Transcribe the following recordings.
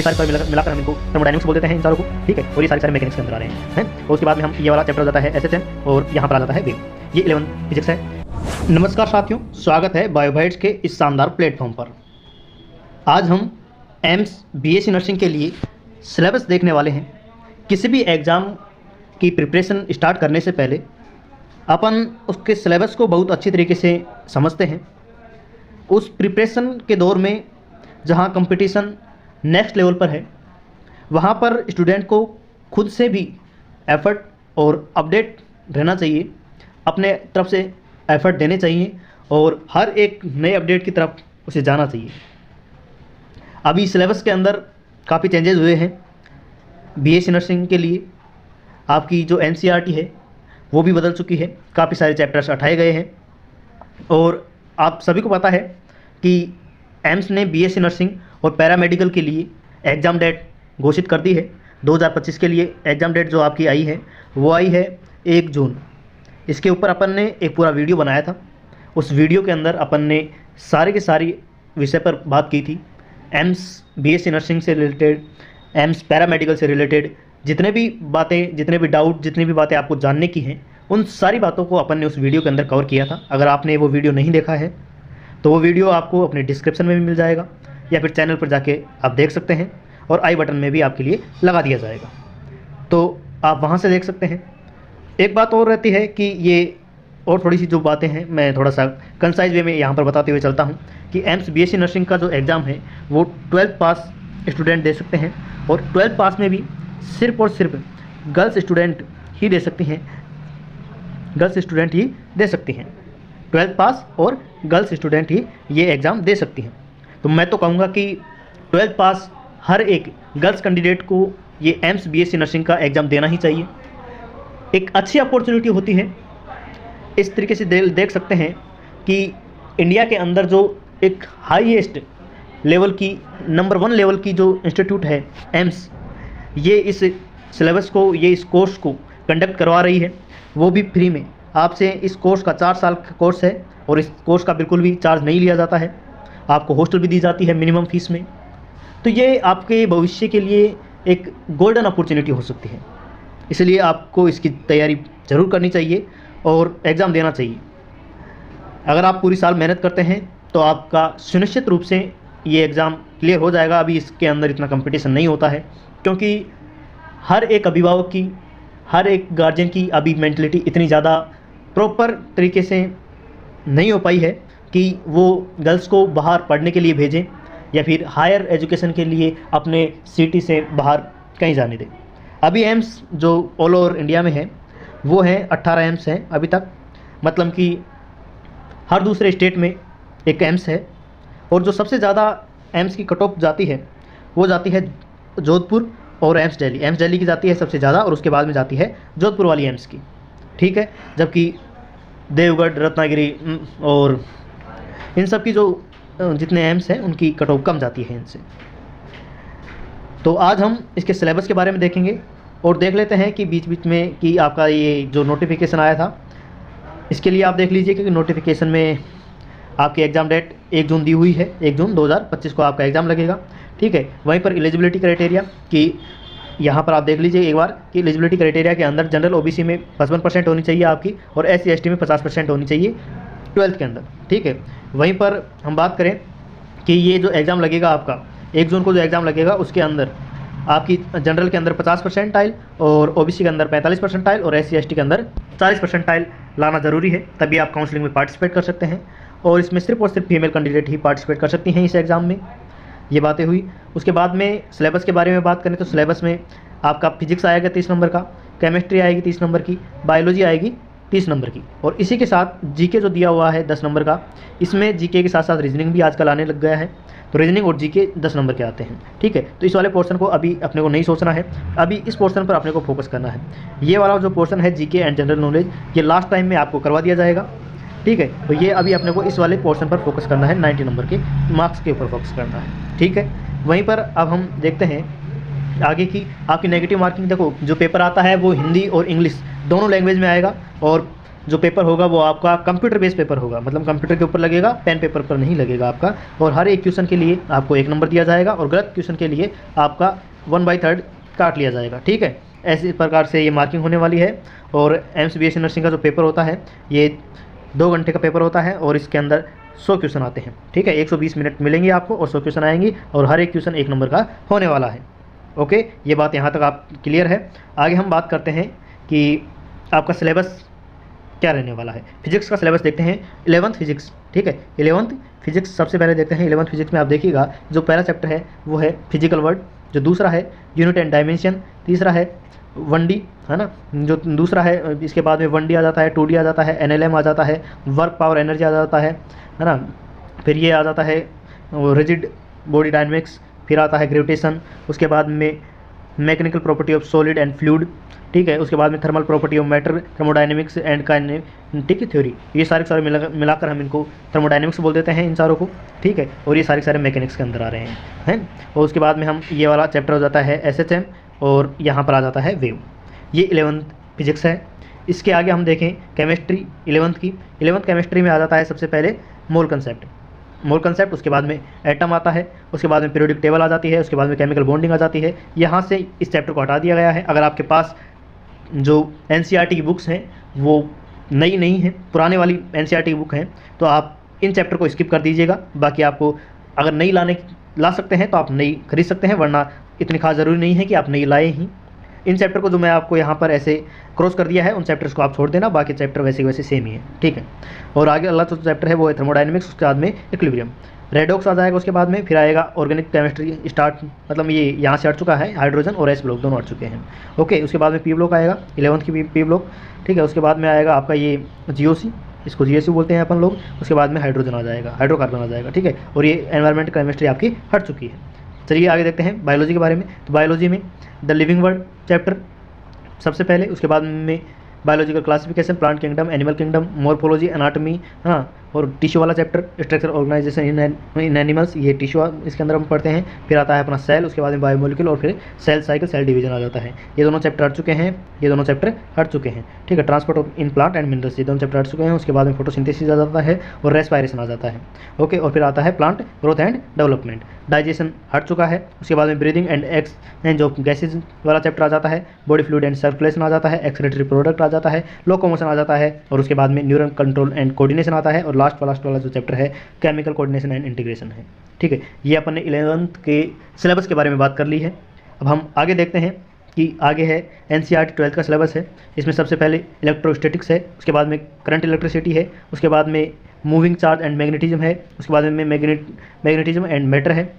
सारे मिलाकर हम इनको थर्मोडायनेमिक्स बोल देते हैं इन सारों को, ठीक है। और ये सारे मैकेनिक्स के अंदर आ रहे हैं। और उसके बाद में हम ये वाला चैप्टर हो जाता है SHN और यहाँ पर आ जाता है वेव। ये 11 फिजिक्स है। नमस्कार साथियों, स्वागत है बायोबाइट्स के इस शानदार प्लेटफॉर्म पर। आज हम एम्स BSc नर्सिंग के लिए सिलेबस देखने वाले हैं। किसी भी एग्ज़ाम की प्रिपरेशन स्टार्ट करने से पहले अपन उसके सिलेबस को बहुत अच्छी तरीके से समझते हैं। उस प्रिपरेशन के दौर में जहाँ कंपटीशन नेक्स्ट लेवल पर है, वहाँ पर स्टूडेंट को खुद से भी एफ़र्ट और अपडेट रहना चाहिए, अपने तरफ से एफ़र्ट देने चाहिए और हर एक नए अपडेट की तरफ उसे जाना चाहिए। अभी सिलेबस के अंदर काफ़ी चेंजेस हुए हैं। BSc नर्सिंग के लिए आपकी जो NCERT है वो भी बदल चुकी है, काफ़ी सारे चैप्टर्स हटाए गए हैं। और आप सभी को पता है कि एम्स ने BSc नर्सिंग और पैरामेडिकल के लिए एग्ज़ाम डेट घोषित कर दी है। 2025 के लिए एग्ज़ाम डेट जो आपकी आई है वो आई है 1 जून। इसके ऊपर अपन ने एक पूरा वीडियो बनाया था। उस वीडियो के अंदर अपन ने सारे के सारी विषय पर बात की थी। एम्स BSc नर्सिंग से रिलेटेड, एम्स पैरामेडिकल से रिलेटेड जितने भी बातें, जितने भी डाउट, जितनी भी बातें आपको जानने की हैं, उन सारी बातों को अपन ने उस वीडियो के अंदर कवर किया था। अगर आपने वो वीडियो नहीं देखा है तो वो वीडियो आपको अपने डिस्क्रिप्शन में भी मिल जाएगा या फिर चैनल पर जाके आप देख सकते हैं और आई बटन में भी आपके लिए लगा दिया जाएगा, तो आप वहाँ से देख सकते हैं। एक बात और रहती है कि ये और थोड़ी सी जो बातें हैं मैं थोड़ा सा कंसाइज वे में यहाँ पर बताते हुए चलता हूँ कि एम्स BSc नर्सिंग का जो एग्ज़ाम है वो 12th पास स्टूडेंट दे सकते हैं और 12th पास में भी सिर्फ और सिर्फ गर्ल्स स्टूडेंट ही दे सकती हैं, गर्ल्स स्टूडेंट ही दे सकती हैं। 12th पास और गर्ल्स स्टूडेंट ही ये एग्ज़ाम दे सकती हैं। तो मैं तो कहूँगा कि 12th पास हर एक गर्ल्स कैंडिडेट को ये एम्स BSc नर्सिंग का एग्ज़ाम देना ही चाहिए। एक अच्छी अपॉर्चुनिटी होती है। इस तरीके से देख सकते हैं कि इंडिया के अंदर जो एक हाईएस्ट लेवल की, नंबर 1 लेवल की जो इंस्टीट्यूट है एम्स, ये इस सिलेबस को, ये इस कोर्स को कंडक्ट करवा रही है, वो भी फ्री में। आपसे इस कोर्स का 4 साल का कोर्स है और इस कोर्स का बिल्कुल भी चार्ज नहीं लिया जाता है। आपको हॉस्टल भी दी जाती है मिनिमम फीस में। तो ये आपके भविष्य के लिए एक गोल्डन अपॉर्चुनिटी हो सकती है। इसलिए आपको इसकी तैयारी ज़रूर करनी चाहिए और एग्ज़ाम देना चाहिए। अगर आप पूरी साल मेहनत करते हैं तो आपका सुनिश्चित रूप से ये एग्ज़ाम क्लियर हो जाएगा। अभी इसके अंदर इतना कंपटीशन नहीं होता है क्योंकि हर एक अभिभावक की, हर एक गार्जियन की अभी मेंटलिटी इतनी ज़्यादा प्रॉपर तरीके से नहीं हो पाई है कि वो गर्ल्स को बाहर पढ़ने के लिए भेजें या फिर हायर एजुकेशन के लिए अपने सिटी से बाहर कहीं जाने दें। अभी एम्स जो ऑल ओवर इंडिया में है वो हैं 18 एम्स हैं अभी तक, मतलब कि हर दूसरे स्टेट में एक एम्स है। और जो सबसे ज़्यादा एम्स की कट ऑफ जाती है वो जाती है जोधपुर और एम्स दिल्ली। एम्स दिल्ली की जाती है सबसे ज़्यादा और उसके बाद में जाती है जोधपुर वाली एम्स की, ठीक है। जबकि देवगढ़, रत्नागिरी और इन सब की जो जितने एम्स हैं उनकी कट ऑफ कम जाती है इनसे। तो आज हम इसके सिलेबस के बारे में देखेंगे और देख लेते हैं कि बीच बीच में कि आपका ये जो नोटिफिकेशन आया था, इसके लिए आप देख लीजिए कि नोटिफिकेशन में आपकी एग्ज़ाम डेट 1 जून दी हुई है। 1 जून 2025 को आपका एग्ज़ाम लगेगा, ठीक है। वहीं पर एलिजिबिलिटी क्राइटेरिया कि यहाँ पर आप देख लीजिए एक बार कि एलिजिबिलिटी क्राइटेरिया के अंदर जनरल OBC में 55% होनी चाहिए आपकी और SC ST में 50% होनी चाहिए 12th के अंदर, ठीक है। वहीं पर हम बात करें कि ये जो एग्ज़ाम लगेगा आपका 1 जून को जो एग्ज़ाम लगेगा उसके अंदर आपकी जनरल के अंदर 50% और OBC के अंदर 45% और SC ST के अंदर 40% लाना ज़रूरी है, तभी आप काउंसलिंग में पार्टिसिपेट कर सकते हैं। और इसमें सिर्फ और सिर्फ फीमेल कैंडिडेट ही पार्टिसिपेट कर सकती हैं इस एग्ज़ाम में। ये बातें हुई। उसके बाद में सिलेबस के बारे में बात करें तो सिलेबस में आपका फिजिक्स आएगा 30 नंबर का, केमिस्ट्री आएगी 30 नंबर की, बायोलॉजी आएगी 30 नंबर की और इसी के साथ जीके जो दिया हुआ है 10 नंबर का, इसमें जीके के साथ साथ रीजनिंग भी आजकल आने लग गया है। तो रीजनिंग और जीके 10 नंबर के आते हैं, ठीक है। तो इस वाले पोर्शन को अभी अपने को नहीं सोचना है, अभी इस पोर्शन पर अपने को फोकस करना है। ये वाला जो पोर्शन है जीके एंड जनरल नॉलेज, ये लास्ट टाइम में आपको करवा दिया जाएगा, ठीक है। तो ये अभी अपने को इस वाले पोर्शन पर फोकस करना है, 90 नंबर के मार्क्स के ऊपर फोकस करना है, ठीक है। वहीं पर अब हम देखते हैं आगे की आपकी नेगेटिव मार्किंग। देखो जो पेपर आता है वो हिंदी और इंग्लिश दोनों लैंग्वेज में आएगा और जो पेपर होगा वो आपका कंप्यूटर बेस्ड पेपर होगा, मतलब कंप्यूटर के ऊपर लगेगा, पेन पेपर पर नहीं लगेगा आपका। और हर एक क्वेश्चन के लिए आपको 1 नंबर दिया जाएगा और गलत क्वेश्चन के लिए आपका 1/3 काट लिया जाएगा, ठीक है। ऐसे प्रकार से ये मार्किंग होने वाली है। और एम्स BSc नर्सिंग का जो पेपर होता है ये 2 घंटे का पेपर होता है और इसके अंदर 100 क्वेश्चन आते हैं, ठीक है। 120 मिनट मिलेंगे आपको और 100 क्वेश्चन आएंगी और हर एक क्वेश्चन 1 नंबर का होने वाला है। ओके, ये बात यहाँ तक आप क्लियर है। आगे हम बात करते हैं कि आपका सिलेबस क्या रहने वाला है। फिजिक्स का सिलेबस देखते हैं, 11th फिजिक्स, ठीक है। 11th फिजिक्स सबसे पहले देखते हैं। 11th फिजिक्स में आप देखिएगा जो पहला चैप्टर है वो है फिजिकल वर्ल्ड, जो दूसरा है यूनिट एंड डायमेंशन, तीसरा है 1D, है ना, जो दूसरा है। इसके बाद में 1D आ जाता है, 2D आ जाता है, NLM आ जाता है, वर्क पावर एनर्जी आ जाता है ना। फिर ये आ जाता है रिजिड बॉडी डायनेमिक्स, फिर आता है ग्रेविटेशन, उसके बाद में mechanical property of solid and fluid, ठीक है। उसके बाद में thermal property of matter, thermodynamics and kinetic theory. ये सारे मिलाकर हम इनको थर्मोडायनेमिक्स बोल देते हैं इन चारों को, ठीक है। और ये सारे मैकेनिक्स के अंदर आ रहे हैं। और उसके बाद में हम ये वाला चैप्टर हो जाता है SHM और यहाँ पर आ जाता है वेव। ये 11th फिजिक्स है। इसके आगे हम देखें केमिस्ट्री 11th की। 11th केमिस्ट्री में आ जाता है सबसे पहले मोल कंसेप्ट, उसके बाद में एटम आता है, उसके बाद में पीरियोडिक टेबल आ जाती है, उसके बाद में केमिकल बॉन्डिंग आ जाती है। यहाँ से इस चैप्टर को हटा दिया गया है। अगर आपके पास जो NCERT की बुक्स हैं वो नई नहीं है, पुराने वाली NCERT की बुक हैं, तो आप इन चैप्टर को स्किप कर दीजिएगा। बाकी आपको अगर नई ला सकते हैं तो आप नई खरीद सकते हैं, वरना इतनी खास ज़रूरी नहीं है कि आप नई लाए ही। इन चैप्टर को जो मैं आपको यहाँ पर ऐसे क्रॉस कर दिया है उन चैप्टर्स को आप छोड़ देना, बाकी चैप्टर वैसे सेम ही है, ठीक है। और आगे अगला जो चैप्टर है वो है थर्मोडायनेमिक्स, उसके बाद में इक्विलिब्रियम, रेडॉक्स आ जाएगा। उसके बाद में फिर आएगा ऑर्गेनिक केमिस्ट्री स्टार्ट, मतलब ये यहाँ से हट चुका है, हाइड्रोजन और S ब्लॉक दोनों हट चुके हैं। ओके, उसके बाद में P ब्लॉक आएगा, 11th की P ब्लॉक, ठीक है। उसके बाद में आएगा आपका ये GOC, इसको GSU बोलते हैं अपन लोग। उसके बाद में हाइड्रोजन आ जाएगा, हाइड्रोकार्बन आ जाएगा, ठीक है। और ये एनवायरमेंट केमिस्ट्री आपकी हट चुकी है। चलिए आगे देखते हैं बायोलॉजी के बारे में। तो बायोलॉजी में द लिविंग वर्ल्ड चैप्टर सबसे पहले, उसके बाद में biological classification, plant kingdom, animal kingdom, morphology, anatomy, हाँ, और टिश्यू वाला चैप्टर स्ट्रक्चर ऑर्गेनाइजेशन इन एनिमल्स, ये टिश्यू इसके अंदर हम पढ़ते हैं। फिर आता है अपना सेल, उसके बाद में बायोमोलिक्यूल और फिर सेल साइकिल, सेल डिवीजन आ जाता है। ये दोनों चैप्टर हट चुके हैं, ठीक है। Transport of in plant and minerals, ये दोनों चैप्टर हट चुके हैं। उसके बाद में फोटोसिंथेसिस आ जाता है और रेस्पायरेशन आ जाता है, ओके। और फिर आता है plant growth and development, digestion हट चुका है। उसके बाद में ब्रीदिंग एंड एक्स जो गैसेज वाला चैप्टर आ जाता है, बॉडी फ्लूइड एंड सर्कुलेशन आ जाता है, एक्सक्रीटरी प्रोडक्ट आ जाता है, लोकोमोशन आ जाता है। और उसके बाद में न्यूरल कंट्रोल एंड कोऑर्डिनेशन आता है। और लास्ट वाला जो चैप्टर है केमिकल कोऑर्डिनेशन एंड इंटीग्रेशन है, ठीक है। ये अपन ने 11th के सिलेबस के बारे में बात कर ली है। अब हम आगे देखते हैं कि आगे है NCERT 12th का सिलेबस है। इसमें सबसे पहले इलेक्ट्रोस्टैटिक्स है, उसके बाद में करंट इलेक्ट्रिसिटी है, उसके बाद में मूविंग चार्ज एंड मैग्नेटिज्म है, उसके बाद में मैग्नेटिज्म एंड मैटर है।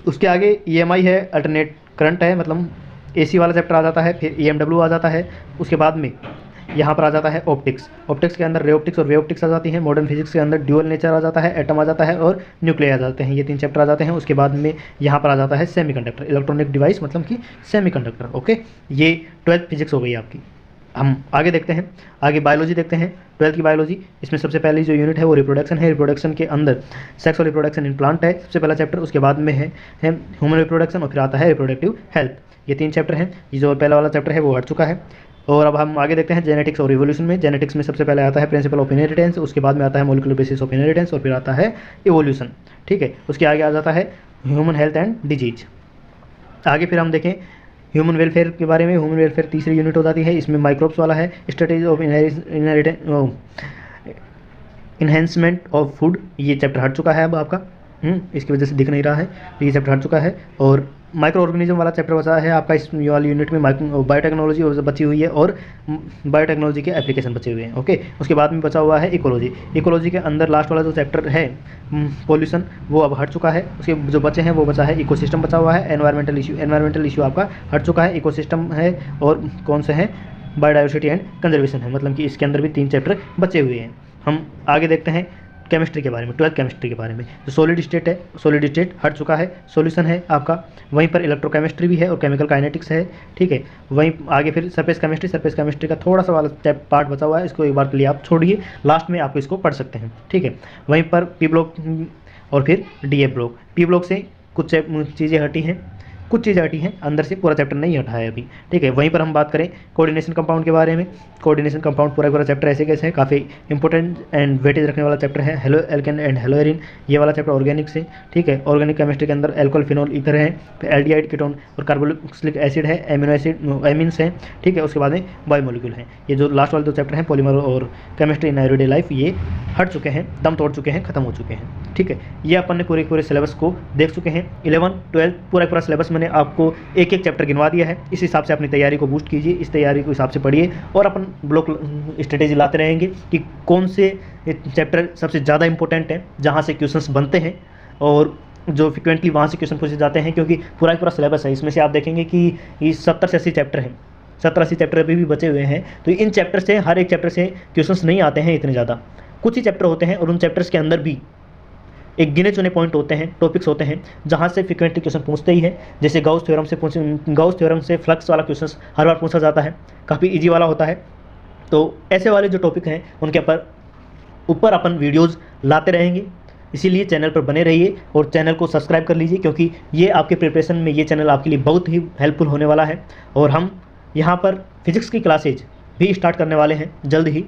उसके आगे EMI है, अल्टरनेट करंट है, मतलब AC वाला चैप्टर आ जाता है। फिर EMW आ जाता है। उसके बाद में यहाँ पर आ जाता है ऑप्टिक्स के अंदर रे ऑप्टिक्स और वे ऑप्टिक्स आ जाती हैं। मॉडर्न फिजिक्स के अंदर ड्यूअल नेचर आ जाता है, एटम आ जाता है और न्यूक्लियर आ जाते हैं। ये 3 चैप्टर आ जाते हैं। उसके बाद में यहाँ पर आ जाता है सेमीकंडक्टर, इलेक्ट्रॉनिक डिवाइस मतलब कि सेमीकंडक्टर, ओके। ये 12th फिजिक्स हो गई आपकी। हम आगे देखते हैं, आगे बायोलॉजी देखते हैं, 12th की बायोलॉजी। इसमें सबसे पहली जो यूनिट है वो रिप्रोडक्शन है। रिप्रोडक्शन के अंदर सेक्स और रिप्रोडक्शन इन प्लांट है सबसे पहला चैप्टर। उसके बाद में है ह्यूमन रिप्रोडक्शन और फिर आता है रिप्रोडक्टिव हेल्थ। ये 3 चैप्टर हैं। ये जो पहला वाला चैप्टर है वो हट चुका है। और अब हम आगे देखते हैं जेनेटिक्स और इवोल्यूशन में। जेनेटिक्स में सबसे पहले आता है प्रिंसिपल ऑफ इनहेरिटेंस, उसके बाद में आता है मॉलिक्यूलर बेसिस ऑफ इनहेरिटेंस और फिर आता है इवोल्यूशन, ठीक है। उसके आगे आ जाता है ह्यूमन हेल्थ एंड डिजीज। आगे फिर हम देखें ह्यूमन वेलफेयर के बारे में। ह्यूमन वेलफेयर तीसरी यूनिट हो जाती है। इसमें माइक्रोब्स वाला है, strategy of enhancement of food, ये चैप्टर हट चुका है अब आपका, इसकी वजह से दिख नहीं रहा है, तो ये चैप्टर हट चुका है। और माइक्रो ऑर्गेनिज्म वाला चैप्टर बचा है आपका इस वाली यूनिट में। बायोटेक्नोलॉजी बची हुई है और बायोटेक्नोलॉजी के एप्लीकेशन बचे हुए हैं, ओके। उसके बाद में बचा हुआ है इकोलॉजी। इकोलॉजी के अंदर लास्ट वाला जो चैप्टर है पोल्यूशन, वो अब हट चुका है। उसके जो बचे हैं वो बचा है इकोसिस्टम बचा हुआ है। एनवायरमेंटल इशू आपका हट चुका है। इकोसिस्टम है और कौन से हैं, बायोडाइवर्सिटी एंड कंजर्वेशन है, मतलब कि इसके अंदर भी 3 चैप्टर बचे हुए हैं। हम आगे देखते हैं केमिस्ट्री के बारे में, 12th केमिस्ट्री के बारे में। जो सॉलिड स्टेट है, सॉलिड स्टेट हट चुका है, सॉल्यूशन है आपका। वहीं पर इलेक्ट्रोकेमिस्ट्री भी है और केमिकल काइनेटिक्स है, ठीक है। वहीं आगे फिर सरफेस केमिस्ट्री का थोड़ा सा वाला पार्ट बचा हुआ है, इसको एक बार के लिए आप छोड़िए, लास्ट में आपको इसको पढ़ सकते हैं, ठीक है। वहीं पर P ब्लॉक और फिर DA ब्लॉक। P ब्लॉक से कुछ चीज़ें हटी हैं, कुछ चीज़ें हटी हैं, अंदर से पूरा चैप्टर नहीं हटा है अभी, ठीक है। वहीं पर हम बात करें कोऑर्डिनेशन कंपाउंड के बारे में। कोऑर्डिनेशन कंपाउंड पूरा चैप्टर ऐसे कैसे है, काफ़ी इंपॉर्टेंट एंड वेटेज रखने वाला चैप्टर है। Halo alkane and hello Erin, ये वाला चैप्टर ऑर्गेनिक से, ठीक है। ऑर्गेनिक केमिस्ट्री के अंदर एल्कोहल, फिनॉल, ईथर है, फिर एल्डिहाइड, कीटोन और कार्बोक्सिलिक एसिड है, एमिनो एसिड, एमिन्स हैं, ठीक है। उसके बाद में बायोमोलिक्यूल है। ये जो लास्ट वाले 2 चैप्टर हैं पॉलीमर और केमिस्ट्री इन एवरीडे लाइफ, ये हट चुके हैं, दम तोड़ चुके हैं, खत्म हो चुके हैं, ठीक है। ये अपन ने पूरे सिलेबस को देख चुके हैं। 11, 12 पूरा सिलेबस मैंने आपको एक चैप्टर गिनवा दिया है। इस हिसाब से अपनी तैयारी को बूस्ट कीजिए, इस तैयारी के हिसाब से पढ़िए और अपन ब्लॉक स्ट्रेटेजी लाते रहेंगे कि कौन से चैप्टर सबसे ज़्यादा इंपॉर्टेंट है, जहाँ से क्वेश्चंस बनते हैं और जो फ्रिक्वेंटली वहाँ से क्वेश्चन पूछे जाते हैं, क्योंकि पूरा सिलेबस है। इसमें से आप देखेंगे कि ये 70 से 80 चैप्टर हैं, 70-80 चैप्टर अभी भी बचे हुए हैं। तो इन चैप्टर से, हर एक चैप्टर से क्वेश्चंस नहीं आते हैं इतने ज़्यादा, कुछ ही चैप्टर होते हैं और उन चैप्टर्स के अंदर भी एक गिने चुने पॉइंट होते हैं, टॉपिक्स होते हैं, जहाँ से फ्रिक्वेंटली क्वेश्चन पूछते ही है। जैसे गाउस थ्योरम से फ्लक्स वाला क्वेश्चन हर बार पूछा जाता है, काफ़ी ईजी वाला होता है। तो ऐसे वाले जो टॉपिक हैं उनके ऊपर अपन वीडियोज़ लाते रहेंगे, इसीलिए चैनल पर बने रहिए और चैनल को सब्सक्राइब कर लीजिए, क्योंकि ये आपके प्रिपरेशन में ये चैनल आपके लिए बहुत ही हेल्पफुल होने वाला है। और हम यहाँ पर फिजिक्स की क्लासेज भी स्टार्ट करने वाले हैं जल्द ही।